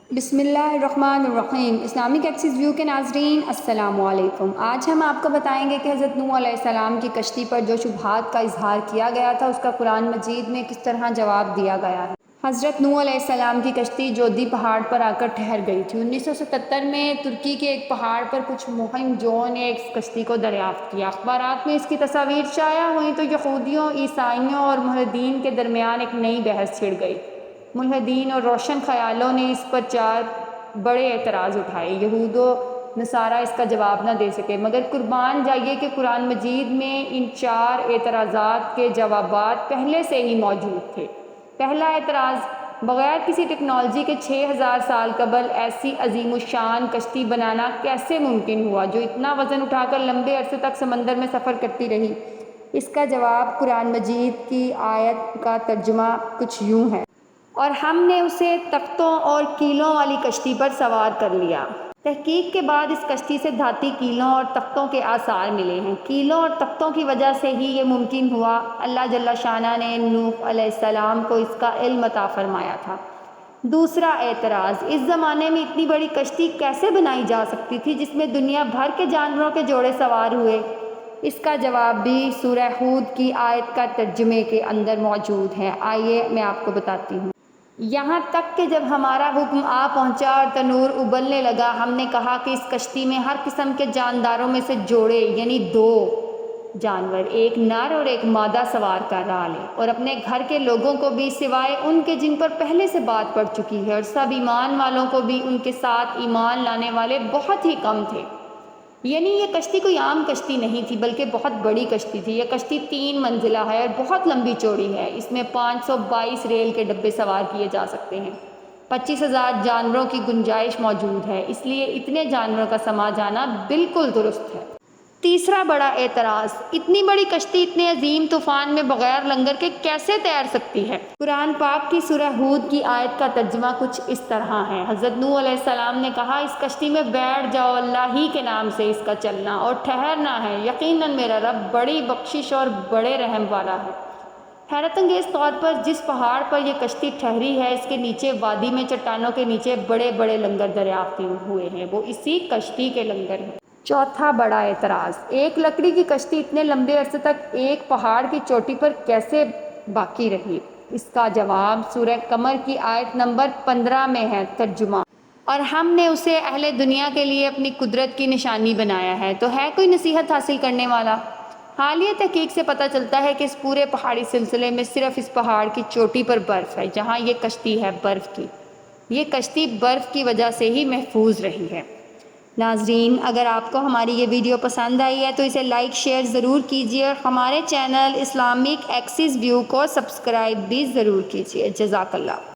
بسم اللہ الرحمن الرحیم۔ اسلامک ایکسس ویو کے ناظرین السلام علیکم۔ آج ہم آپ کو بتائیں گے کہ حضرت نوح علیہ السلام کی کشتی پر جو شبہات کا اظہار کیا گیا تھا اس کا قرآن مجید میں کس طرح جواب دیا گیا ہے۔ حضرت نوح علیہ السلام کی کشتی جودی پہاڑ پر آ کر ٹھہر گئی تھی۔ 1977 میں ترکی کے ایک پہاڑ پر کچھ مہم جوؤں نے اس کشتی کو دریافت کیا۔ اخبارات میں اس کی تصاویر شائع ہوئیں تو یہودیوں، عیسائیوں اور ملحدین کے درمیان ایک نئی بحث چھڑ گئی۔ ملحدین اور روشن خیالوں نے اس پر 4 بڑے اعتراض اٹھائے۔ یہود و نصارہ اس کا جواب نہ دے سکے، مگر قربان جائیے کہ قرآن مجید میں ان 4 اعتراضات کے جوابات پہلے سے ہی موجود تھے۔ پہلا اعتراض، بغیر کسی ٹیکنالوجی کے 6000 سال قبل ایسی عظیم الشان کشتی بنانا کیسے ممکن ہوا جو اتنا وزن اٹھا کر لمبے عرصے تک سمندر میں سفر کرتی رہی؟ اس کا جواب قرآن مجید کی آیت کا ترجمہ کچھ یوں ہے: اور ہم نے اسے تختوں اور کیلوں والی کشتی پر سوار کر لیا۔ تحقیق کے بعد اس کشتی سے دھاتی کیلوں اور تختوں کے آثار ملے ہیں۔ کیلوں اور تختوں کی وجہ سے ہی یہ ممکن ہوا۔ اللہ جل شانہ نے نوح علیہ السلام کو اس کا علم عطا فرمایا تھا۔ دوسرا اعتراض، اس زمانے میں اتنی بڑی کشتی کیسے بنائی جا سکتی تھی جس میں دنیا بھر کے جانوروں کے جوڑے سوار ہوئے؟ اس کا جواب بھی سورہ ہود کی آیت کا ترجمے کے اندر موجود ہے۔ آئیے میں آپ کو بتاتی ہوں۔ یہاں تک کہ جب ہمارا حکم آ پہنچا اور تنور ابلنے لگا، ہم نے کہا کہ اس کشتی میں ہر قسم کے جانداروں میں سے جوڑے یعنی 2 جانور، ایک نر اور ایک مادہ سوار کرا لیں، اور اپنے گھر کے لوگوں کو بھی، سوائے ان کے جن پر پہلے سے بات پڑ چکی ہے، اور سب ایمان والوں کو بھی۔ ان کے ساتھ ایمان لانے والے بہت ہی کم تھے۔ یعنی یہ کشتی کوئی عام کشتی نہیں تھی بلکہ بہت بڑی کشتی تھی۔ یہ کشتی 3 منزلہ ہے اور بہت لمبی چوڑی ہے۔ اس میں 522 ریل کے ڈبے سوار کیے جا سکتے ہیں۔ 25,000 جانوروں کی گنجائش موجود ہے، اس لیے اتنے جانوروں کا سما جانا بالکل درست ہے۔ تیسرا بڑا اعتراض، اتنی بڑی کشتی اتنے عظیم طوفان میں بغیر لنگر کے کیسے تیر سکتی ہے؟ قرآن پاک کی سورہ ہود کی آیت کا ترجمہ کچھ اس طرح ہے: حضرت نوح علیہ السلام نے کہا، اس کشتی میں بیٹھ جاؤ، اللہ ہی کے نام سے اس کا چلنا اور ٹھہرنا ہے، یقیناً میرا رب بڑی بخشش اور بڑے رحم والا ہے۔ حیرت انگیز طور پر جس پہاڑ پر یہ کشتی ٹھہری ہے، اس کے نیچے وادی میں چٹانوں کے نیچے بڑے بڑے لنگر دریافت ہوئے ہیں، وہ اسی کشتی کے لنگر ہیں۔ چوتھا بڑا اعتراض، ایک لکڑی کی کشتی اتنے لمبے عرصے تک ایک پہاڑ کی چوٹی پر کیسے باقی رہی؟ اس کا جواب سورہ قمر کی آیت نمبر 15 میں ہے۔ ترجمہ: اور ہم نے اسے اہل دنیا کے لیے اپنی قدرت کی نشانی بنایا ہے، تو ہے کوئی نصیحت حاصل کرنے والا؟ حالیہ تحقیق سے پتہ چلتا ہے کہ اس پورے پہاڑی سلسلے میں صرف اس پہاڑ کی چوٹی پر برف ہے جہاں یہ کشتی ہے، برف کی۔ یہ کشتی برف کی وجہ سے ہی محفوظ رہی ہے۔ ناظرین، اگر آپ کو ہماری یہ ویڈیو پسند آئی ہے تو اسے لائک شیئر ضرور کیجیے اور ہمارے چینل اسلامک ایکسس ویو کو سبسکرائب بھی ضرور کیجیے۔ جزاک اللہ۔